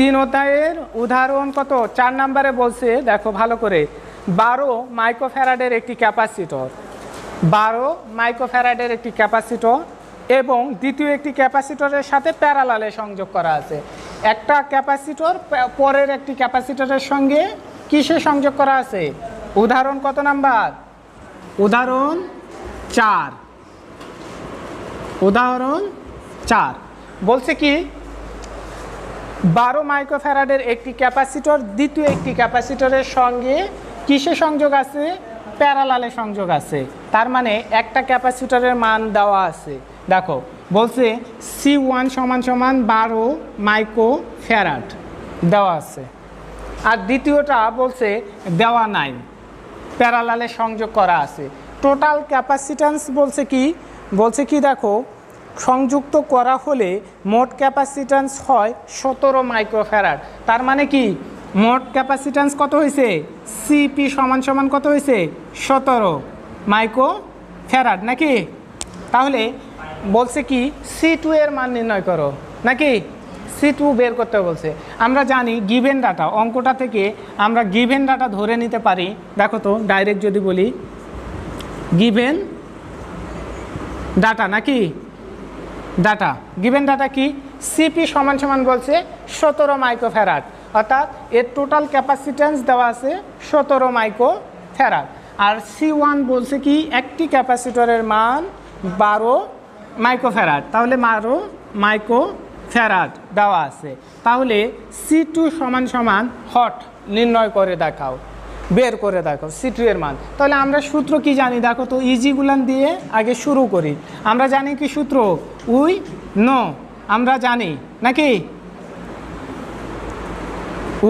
3 অধ্যায়ের উদাহরণ কত 4 নম্বরে বলছে, দেখো ভালো করে, 12 মাইক্রোফ্যারাডের একটি ক্যাপাসিটর, 12 মাইক্রোফ্যারাডের একটি ক্যাপাসিটর এবং দ্বিতীয় একটি ক্যাপাসিটরের সাথে প্যারালালে সংযোগ করা আছে। একটা ক্যাপাসিটর পরের একটি ক্যাপাসিটরের সঙ্গে কিসে সংযোগ করা আছে? উদাহরণ কত নাম্বার? উদাহরণ 4। উদাহরণ 4 বলছে কি, 12 মাইক্রোফ্যারাডের একটি ক্যাপাসিটর দ্বিতীয় একটি ক্যাপাসিটরের সঙ্গে কিসে সংযোগ আছে? প্যারালালে সংযোগ আছে। তার মানে একটা ক্যাপাসিটরের মান দেওয়া আছে, দেখো বলছে C1 সমান সমান 12 মাইক্রোফ্যারাড দেওয়া আছে, আর দ্বিতীয়টা বলছে দেওয়া নাই, প্যারালালে সংযোগ করা আছে। টোটাল ক্যাপাসিট্যান্স বলছে কি, বলছে কি দেখো, সংযুক্ত করা হলে মোট ক্যাপাসিট্যান্স হয় 17 মাইক্রোফ্যারাড। তার মানে কি মোট ক্যাপাসিট্যান্স কত হয়েছে? সিপি সমান সমান কত হয়েছে? 17 মাইক্রোফ্যারাড নাকি? তাহলে বলছে কি C2 এর মান নির্ণয় করো, নাকি C2 বের করতে বলছে। আমরা জানি গিভেন ডাটা, অঙ্কটা থেকে আমরা গিভেন ডাটা ধরে নিতে পারি। দেখো তো ডাইরেক্ট যদি বলি গিভেন ডাটা, নাকি ডাটা, গিভেন ডাটা কি, সিপি সমান সমান বলছে 17 মাইক্রোফ্যারাড, অর্থাৎ এর টোটাল ক্যাপাসিট্যান্স দেওয়া আছে 17 মাইক্রোফ্যারাড। আর C1 বলছে কি একটি ক্যাপাসিটরের মান 12 মাইক্রোফ্যারাড, তাহলে 12 মাইক্রোফ্যারাড দেওয়া আছে। তাহলে C2 সমান সমান হট নির্ণয় করে দেখাও, বের করে দেখো C2 এর মান। তাহলে আমরা সূত্র কি জানি দেখো তো, ইজিগুলান দিয়ে আগে শুরু করি। আমরা জানি কি সূত্র? উই নো, আমরা জানি নাকি?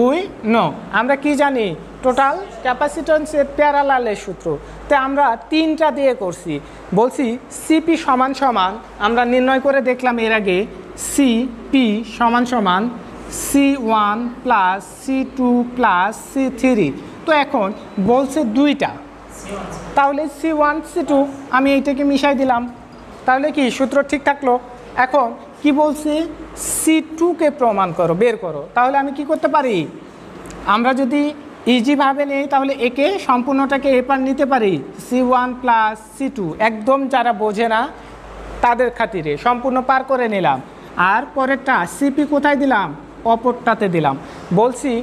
উই নো, আমরা কি জানি? টোটাল ক্যাপাসিট্যান্সের প্যারালালের সূত্র। তো আমরা 3টা দিয়ে করছি, বলছি সিপি সমান সমান, আমরা নির্ণয় করে দেখলাম এর আগে, সিপি সমান সমান C1 plus C2 plus C3। তো এখন বলছে 2টা, তাহলে C1 C2 আমি এইটাকে মিশাই দিলাম, তাহলে কি সূত্র ঠিক থাকলো। এখন কি বলছে? C2কে প্রমাণ করো, বের করো। তাহলে আমি কি করতে পারি? আমরা যদি ইজিভাবে নেই তাহলে একে সম্পূর্ণটাকে এপার নিতে পারি, C1 প্লাস C2। একদম যারা বোঝে না তাদের খাতিরে সম্পূর্ণ পার করে নিলাম। আর পরেরটা সিপি কোথায় দিলাম? অপরটাতে দিলাম। বলছি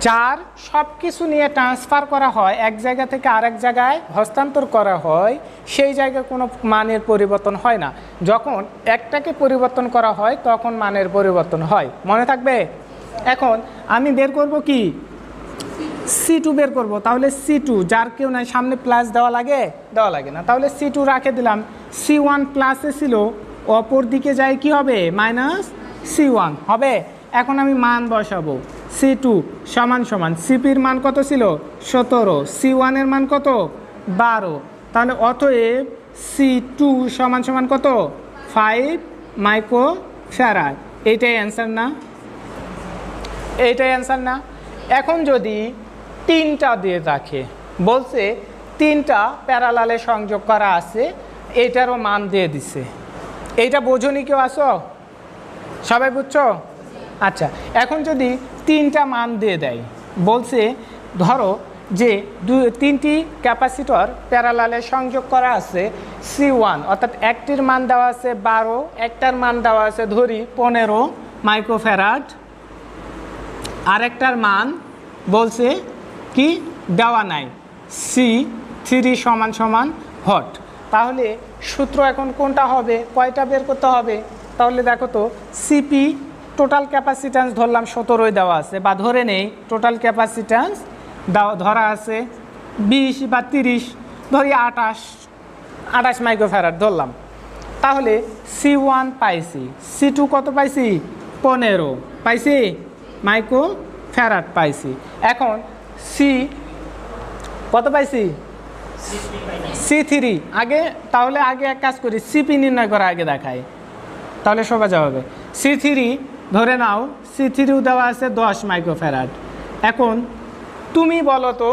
যার সব কিছু নিয়ে ট্রান্সফার করা হয়, এক জায়গা থেকে আরেক জায়গায় হস্তান্তর করা হয়, সেই জায়গায় কোনো মানের পরিবর্তন হয় না। যখন একটাকে পরিবর্তন করা হয় তখন মানের পরিবর্তন হয়, মনে থাকবে। এখন আমি বের করব কি? C2 বের করব। তাহলে C2 যার কেউ নাই, সামনে প্লাস দেওয়া লাগে? দেওয়া লাগে না। তাহলে C2 রাখে দিলাম। C1 প্লাসে ছিল, অপর দিকে যায় কি হবে? মাইনাস C1 হবে। এখন আমি মান বসাবো, C2 সমান সমান সিপির মান কত ছিল? 17, C1 এর মান কত? 12। তাহলে অতএব C2 সমান সমান কত? 5 মাইক্রোফ্যারাড। এইটাই অ্যান্সার না? এইটাই অ্যান্সার না? এখন যদি 3টা দিয়ে রাখে, বলছে 3টা প্যারালালে সংযোগ করা আছে, এইটারও মান দিয়ে দিছে। এইটা বোঝনি কেউ? আসো, সবাই বুঝছো? আচ্ছা, এখন যদি 3টা মান দিয়ে দেয়, বলছে ধরো যে 3টি ক্যাপাসিটর প্যারালালে সংযোগ করা আছে C1, অর্থাৎ একটির মান দেওয়া আছে 12, একটার মান দেওয়া আছে ধরি 15 মাইক্রোফ্যারাড, আরেকটার মান বলছে কি দেওয়া নাই, C3 সমান সমান হট। তাহলে সূত্র এখন কোনটা হবে? কয়টা বের করতে হবে? তাহলে দেখো তো, সিপি টোটাল ক্যাপাসিট্যান্স ধরলাম 17 দেওয়া আছে, বা ধরে নেই টোটাল ক্যাপাসিট্যান্স ধরা আছে 20 বা 30, ধরি 28 মাইক্রোফ্যারাড ধরলাম। তাহলে C1 পাইছি, C2 কত পাইছি? 15 পাইছি মাইক্রোফ্যারাড পাইছি। এখন সি কত পাইছি? C3 আগে। তাহলে আগে এক কাজ করি, সিপি নির্ণয় করা আগে দেখাই, তাহলে সবাই যাবে। C3 ধরে নাও, C3 দেওয়া আছে 10 মাইক্রোফ্যারাড। এখন তুমি বলো তো,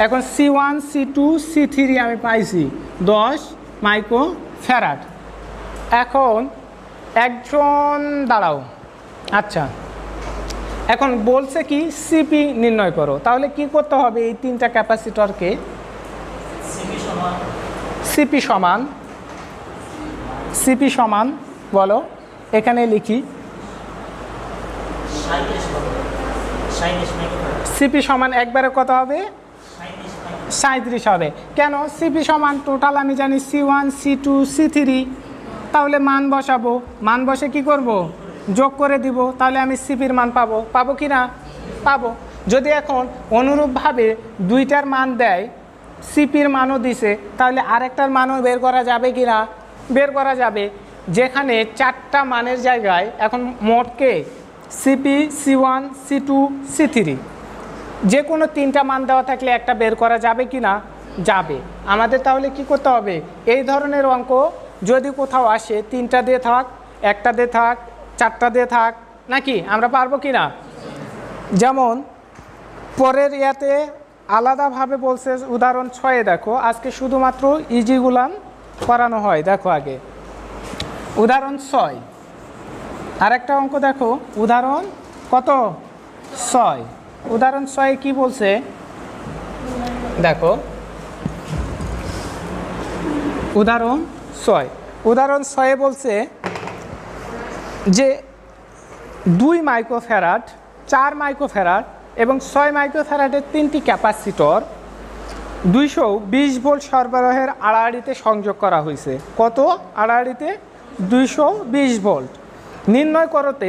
এখন C1 C2 C3 আমি পাইছি 10 মাইক্রোফ্যারাড। এখন একজন দাঁড়াও, আচ্ছা এখন বলছে কি সিপি নির্ণয় করো, তাহলে কি করতে হবে এই তিনটা ক্যাপাসিটরকে? সিপি সমান বলো, এখানে লিখি সিপি সমান একবারে কত হবে? 37 হবে। কেন? সিপি সমান টোটাল আমি জানি C1 C2 C3, তাহলে মান বসাবো, মান বসে কি করব? যোগ করে দিব, তাহলে আমি সিপির মান পাবো কি না? পাবো। যদি এখন অনুরূপভাবে দুইটার মান দেয়, সিপির মানও দিছে, তাহলে আরেকটার মানও বের করা যাবে কি না? বের করা যাবে। যেখানে 4টা মানের জায়গায় এখন মোটকে সিপি C1 C2 C3 যে কোনো 3টা মান দেওয়া থাকলে একটা বের করা যাবে কি না? যাবে। আমাদের তাহলে কি করতে হবে? এই ধরনের অঙ্ক যদি কোথাও আসে 3টা দিয়ে থাক, 1টা দিয়ে থাক, 4টা দিয়ে থাক, নাকি আমরা পারবো কি না? যেমন পরের ইয়াতে আলাদাভাবে বলছে, উদাহরণ 6-এ দেখো, আজকে শুধুমাত্র ইজিগুলান করানো হয়। দেখো আগে উদাহরণ 6, আরেকটা অঙ্ক দেখো, উদাহরণ কত? 6। উদাহরণ 6 কি বলছে দেখো, উদাহরণ 6 বলছে যে 2 মাইক্রোফ্যারাড, 4 মাইক্রোফ্যারাড এবং 6 মাইক্রোফ্যারাডের 3টি ক্যাপাসিটর 220 ভোল্ট সরবরাহের আড়াআড়িতে সংযোগ করা হয়েছে। কত আড়াআড়িতে? 220 ভোল্ট। নির্ণয় করতে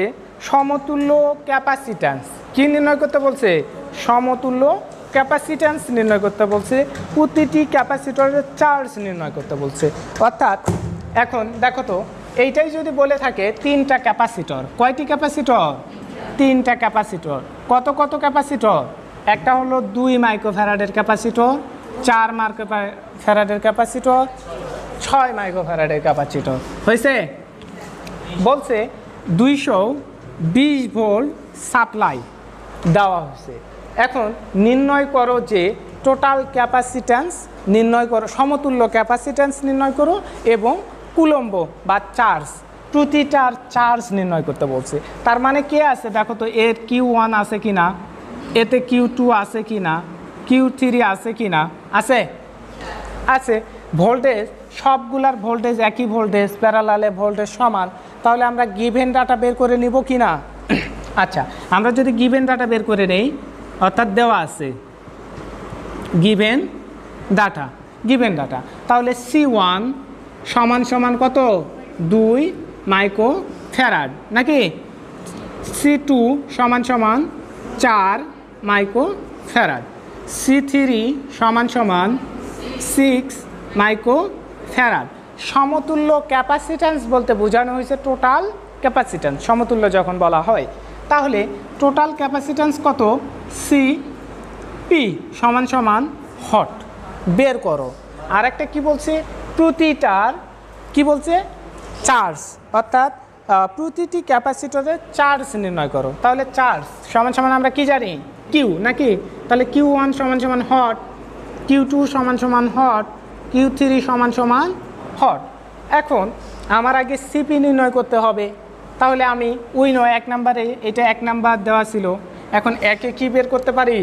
সমতুল্য ক্যাপাসিট্যান্স। কি নির্ণয় করতে বলছে? সমতুল্য ক্যাপাসিট্যান্স নির্ণয় করতে বলছে। প্রতিটি ক্যাপাসিটরের চার্জ নির্ণয় করতে বলছে। অর্থাৎ এখন দেখো তো, এইটাই যদি বলে থাকে 3টা ক্যাপাসিটর, কয়টি ক্যাপাসিটর? 3টা ক্যাপাসিটর। কত কত ক্যাপাসিটর? একটা হলো 2 মাইক্রোফ্যারাডের ক্যাপাসিটর, 4 মাইক্রোফ্যারাডের ক্যাপাসিটর, 6 মাইক্রোফ্যারাডের ক্যাপাসিটর। হয়েছে? বলছে 220 ভোল্ট সাপ্লাই দেওয়া হয়েছে। এখন নির্ণয় করো যে টোটাল ক্যাপাসিট্যান্স নির্ণয় করো, সমতুল্য ক্যাপাসিট্যান্স নির্ণয় করো এবং কুলম্ব বা চার্জ, প্রতিটার চার্জ নির্ণয় করতে বলছে। তার মানে কে আছে দেখো তো, এর Q1 আছে কি না, এতে Q2 আছে কি না, Q3 আছে কি না? আছে, আছে। ভোল্টেজ সবগুলার ভোল্টেজ একই ভোল্টেজ, প্যারালালে ভোল্টেজ সমান, তাহলে আমরা গিভেন ডাটা বের করে নিব কি না? আচ্ছা, আমরা যদি গিভেন ডাটা বের করে নেই, অর্থাৎ দেওয়া আছে গিভেন ডাটা, তাহলে C1 সমান সমান কত? 2 মাইক্রোফ্যারাড, নাকি? C2 সমান সমান 4 মাইক্রোফ্যারাড, C3 সমান সমান 6 মাইক্রোফ্যারাড। সমতুল্য ক্যাপাসিট্যান্স বলতে বোঝানো হয়েছে টোটাল ক্যাপাসিট্যান্স। সমতুল্য যখন বলা হয়, তাহলে টোটাল ক্যাপাসিট্যান্স কত? সিপি সমান সমান হট বের করো। আর একটা কি বলছে? প্রতিটার কি বলছে? চার্জ, অর্থাৎ প্রতিটি ক্যাপাসিটরের চার্জ নির্ণয় করো। তাহলে চার্জ সমান সমান আমরা কি জানি? কিউ, নাকি? তাহলে Q1 সমান সমান হট, Q2 সমান সমান হট, Q3 সমান সমান হট। এখন আমার আগে সিপি নির্ণয় করতে হবে, তাহলে আমি ওই 1 নাম্বারে, এটা 1 নাম্বার দেওয়া ছিল, এখন একে কি বের করতে পারি?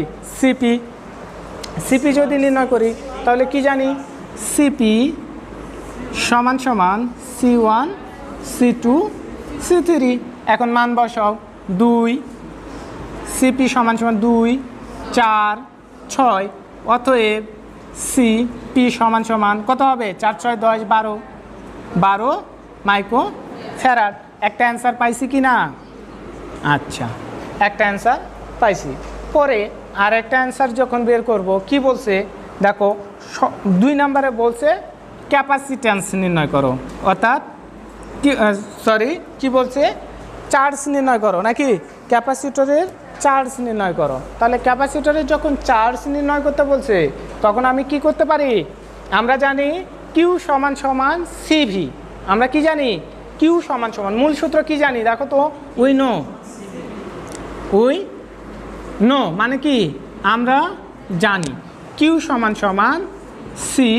সিপি যদি নির্ণয় করি তাহলে কি জানি? সিপি সমান সমান C1 C2 C3। এখন মান বসাও, 2 সিপি সমান সমান 2 4 6, অতএব সিপি সমান সমান কত হবে? 4 6 10 12 মাইক্রোফ্যারাড। একটা অ্যান্সার পাইছি কি না? আচ্ছা, একটা অ্যান্সার পাইছি। পরে আর একটা অ্যান্সার যখন বের করব, কি বলছে দেখো, 2 নম্বরে বলছে ক্যাপাসিট্যান্স নির্ণয় করো, অর্থাৎ কি বলছে? চার্জ নির্ণয় করো, নাকি? ক্যাপাসিটরের চার্জ নির্ণয় করো। তাহলে ক্যাপাসিটরের যখন চার্জ নির্ণয় করতে বলছে, তখন আমি কি করতে পারি? আমরা জানি কিউ সমান সমান সিভি। আমরা কি জানি? কিউ সমান সমান, মূল সূত্র কি জানি দেখো তো? উই নো মানে কি? আমরা জানি কিউ সমান সমান সি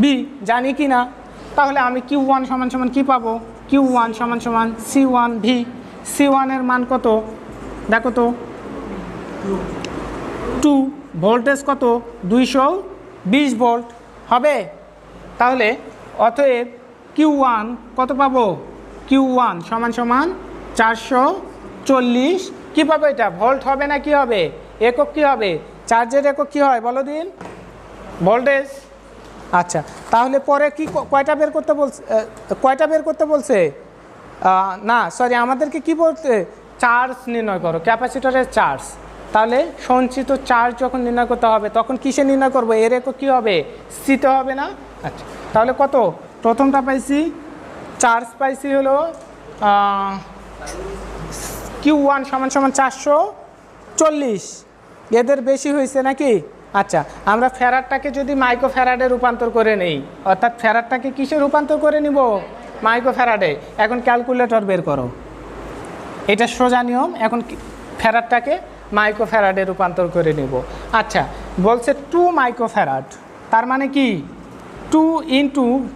বি, জানি কি না? তাহলে আমি Q1 সমান সমান কি পাবো? Q1 সমান সমান C1 ভি। C1 এর মান কত দেখো তো? 2 ভোল্টেজ কত 220 ভোল্ট হবে। তাহলে অতএব Q1 কত পাবো Q1 সমান সমান 440 কী পাবো এটা ভোল্ট হবে না কি হবে একক কি হবে চার্জের একক কী হয় বলো দিন ভোল্টেজ। আচ্ছা তাহলে পরে কি কয়টা বের করতে বলছে না সরি আমাদেরকে কি বলতে চার্জ নির্ণয় করো ক্যাপাসিটরের চার্জ। তাহলে সঞ্চিত চার্জ যখন নির্ণয় করতে হবে তখন কিসে নির্ণয় করবো এর একক কী হবে সিতে হবে না। আচ্ছা তাহলে কত প্রথমটা পাইছি চার্জ পাইছি হলো Q1 সমান সমান 440 এদের বেশি হয়েছে নাকি। আচ্ছা আমরা ফ্যারাডটাকে যদি মাইক্রো ফ্যারাডে রূপান্তর করে নেই অর্থাৎ ফ্যারাডটাকে কিসে রূপান্তর করে নিব মাইক্রো ফ্যারাডে। এখন ক্যালকুলেটর বের করো এটা সোজা নিয়ম। এখন ফ্যারাডটাকে মাইক্রো ফ্যারাডে রূপান্তর করে নিব। আচ্ছা বলছে 2 মাইক্রো ফ্যারাড তার মানে কি 2 ×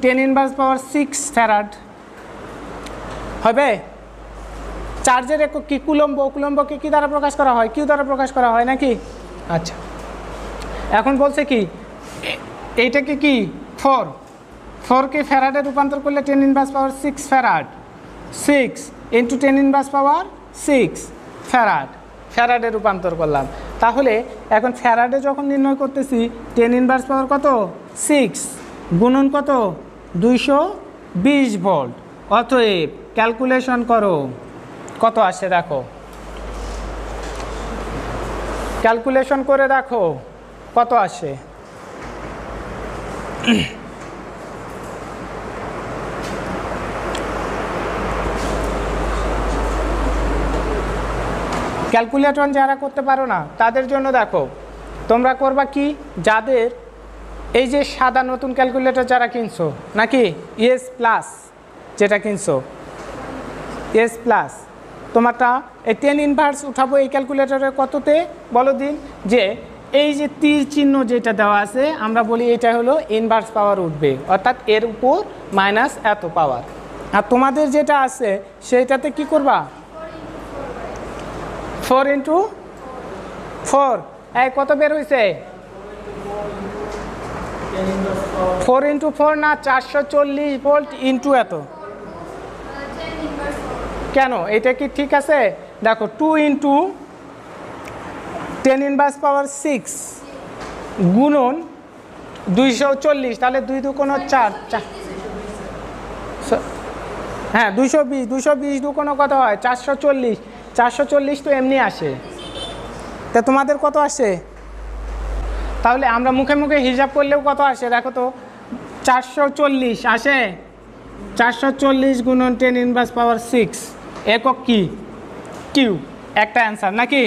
10⁻⁶ ফ্যারাড হবে। চার্জের একক কি কুলম্ব কুলম্বকে কী দ্বারা প্রকাশ করা হয় কিউ দ্বারা প্রকাশ করা হয় নাকি। আচ্ছা এখন বলছে কি এইটাকে কি 4কে ফ্যারাডে রূপান্তর করলে 10⁻⁶ ফ্যারাড 6 × 10⁻⁶ ফ্যারাডে রূপান্তর করলাম। তাহলে এখন ফ্যারাডে যখন নির্ণয় করতেছি 10⁻⁻ কত 6 গুণন কত 220 ভোল্ট। অতএব ক্যালকুলেশন করো কত আসে দেখো ক্যালকুলেশন করে দেখো কত আসে। ক্যালকুলেটর যারা করতে পারো না তাদের জন্য দেখো তোমরা করবা কি যাদের এই যে সাদা নতুন ক্যালকুলেটর যারা কিনছো নাকি ES+ যেটা কিনছো ES+ তোমারটা এই 10 উঠাবো এই ক্যালকুলেটরের কততে বলো দিন যে এই যে তীর চিহ্ন যেটা দেওয়া আছে আমরা বলি এটা হলো ইনভার্স পাওয়ার উঠবে অর্থাৎ এর উপর মাইনাস এত পাওয়ার। আর তোমাদের যেটা আছে সেইটাতে কি করবা 4 × 4 এই কত বের হয়েছে 4 × 4 না 440 ভোল্ট ইন্টু এত কেন এটা কি ঠিক আছে দেখো 2 × 10⁻⁶ গুণন 240 তাহলে 2 × 2 = 4 হ্যাঁ 220 2 × 2 কত হয় 440 তো এমনি আসে তা তোমাদের কত আসে তাহলে আমরা মুখে মুখে হিসাব করলেও কত আসে দেখো তো 440 আসে 440 গুণন 10⁻⁶ একক কি কিউ একটা অ্যান্সার নাকি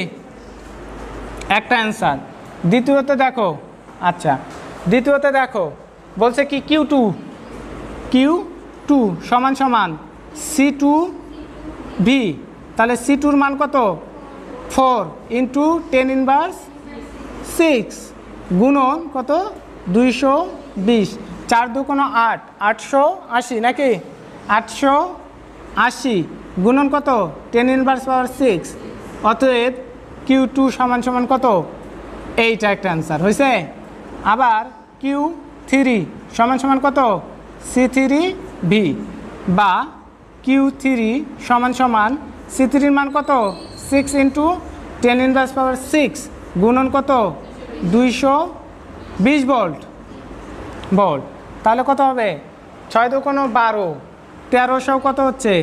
একটা অ্যান্সার। দ্বিতীয়তে দেখো আচ্ছা দ্বিতীয়তে দেখো বলছে কি Q2 সমান সমান C2V তাহলে C2-র মান কত 4 × 10⁻⁶ গুণন কত 220 4 × 2 = 8 880 নাকি 880 গুণন কত 10⁻⁶। অতএব Q2 সমান সমান কত এইটা একটা অ্যান্সার হয়েছে। আবার Q3 সমান সমান কত C3V বা Q3 সমান সমান C3-র মান কত 6 × 10⁻⁶ গুণন কত 220 ভোল্ট তাহলে কত হবে 6 × 2 = 12 1300 কত হচ্ছে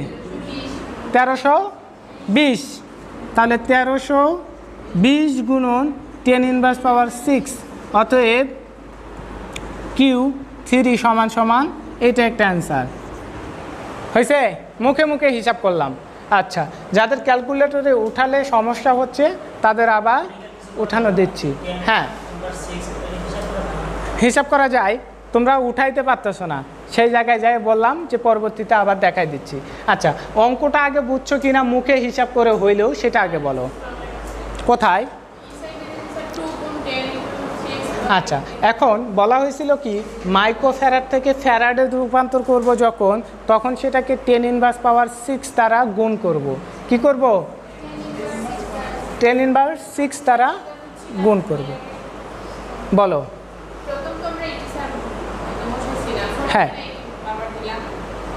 1320 তাহলে 1320 গুণন 10⁻⁶। অতএব Q3 সমান সমান এটা একটা অ্যান্সার হয়েছে মুখে মুখে হিসাব করলাম। আচ্ছা যাদের ক্যালকুলেটরে উঠালে সমস্যা হচ্ছে তাদের আবার উঠানো দিচ্ছি। হ্যাঁ হিসাব করা যায় তোমরা উঠাইতে পারতেছো না সেই জায়গায় যাই বললাম যে পরবর্তীতে আবার দেখাই দিচ্ছি। আচ্ছা অঙ্কটা আগে বুঝছো কিনা মুখে হিসাব করে হইলেও সেটা আগে বলো কোথায়। আচ্ছা এখন বলা হয়েছিল কি মাইক্রো ফ্যারাড থেকে ফ্যারাডে রূপান্তর করব যখন তখন সেটাকে 10⁻⁶ দ্বারা গুণ করব। কি করব 10⁻6 দ্বারা গুণ করব। বলো। হ্যাঁ,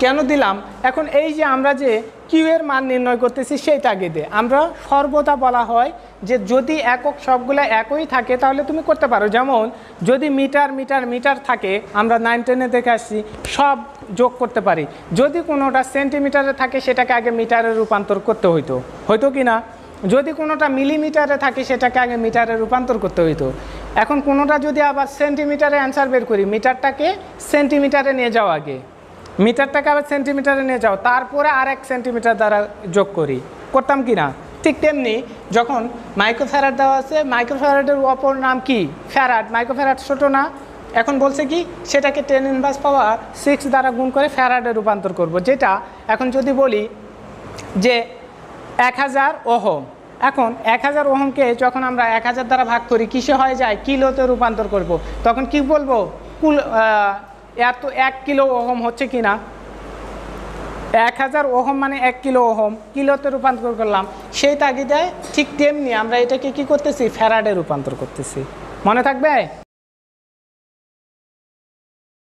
কেন দিলাম? এখন এই যে আমরা যে কিউ এর মান নির্ণয় করতেছি সেই তাগিদে আমরা সর্বদা বলা হয় যে যদি একক সবগুলো একই থাকে তাহলে তুমি করতে পারো। যেমন যদি মিটার মিটার মিটার থাকে, আমরা 9 10-এ দেখে আসছি, সব যোগ করতে পারি। যদি কোনোটা সেন্টিমিটারে থাকে সেটাকে আগে মিটারে রূপান্তর করতে হইতো কি না? যদি কোনোটা মিলিমিটারে থাকে সেটাকে আগে মিটারে রূপান্তর করতে হইতো। এখন কোনোটা যদি আবার সেন্টিমিটারে অ্যান্সার বের করি, মিটারটাকে সেন্টিমিটারে নিয়ে যাও, আগে মিটারটাকে আবার সেন্টিমিটারে নিয়ে যাও, তারপরে আর 1 সেন্টিমিটার দ্বারা যোগ করতাম কি না? ঠিক তেমনি যখন মাইক্রোফ্যারাড দেওয়া আছে, মাইক্রোফ্যারাডের অপর নাম কি? ফ্যারাড। মাইক্রোফ্যারাড ছোটো না? এখন বলছে কি সেটাকে 10⁻6 দ্বারা গুণ করে ফ্যারাডে রূপান্তর করব। যেটা এখন যদি বলি যে 1000 ওহম, এখন 1000 ওহমকে যখন আমরা 1000 দ্বারা ভাগ করি কিসে হয়ে যায়? কিলোতে রূপান্তর করব। তখন কি বলবো? এত 1 কিলো ওহম হচ্ছে কি না? 1000 ওহম মানে 1 কিলো ওহম, কিলোতে রূপান্তর করলাম। সেই তাগিদে ঠিক তেমনি আমরা এটাকে কি করতেছি? ফ্যারাডে রূপান্তর করতেছি। মনে থাকবে?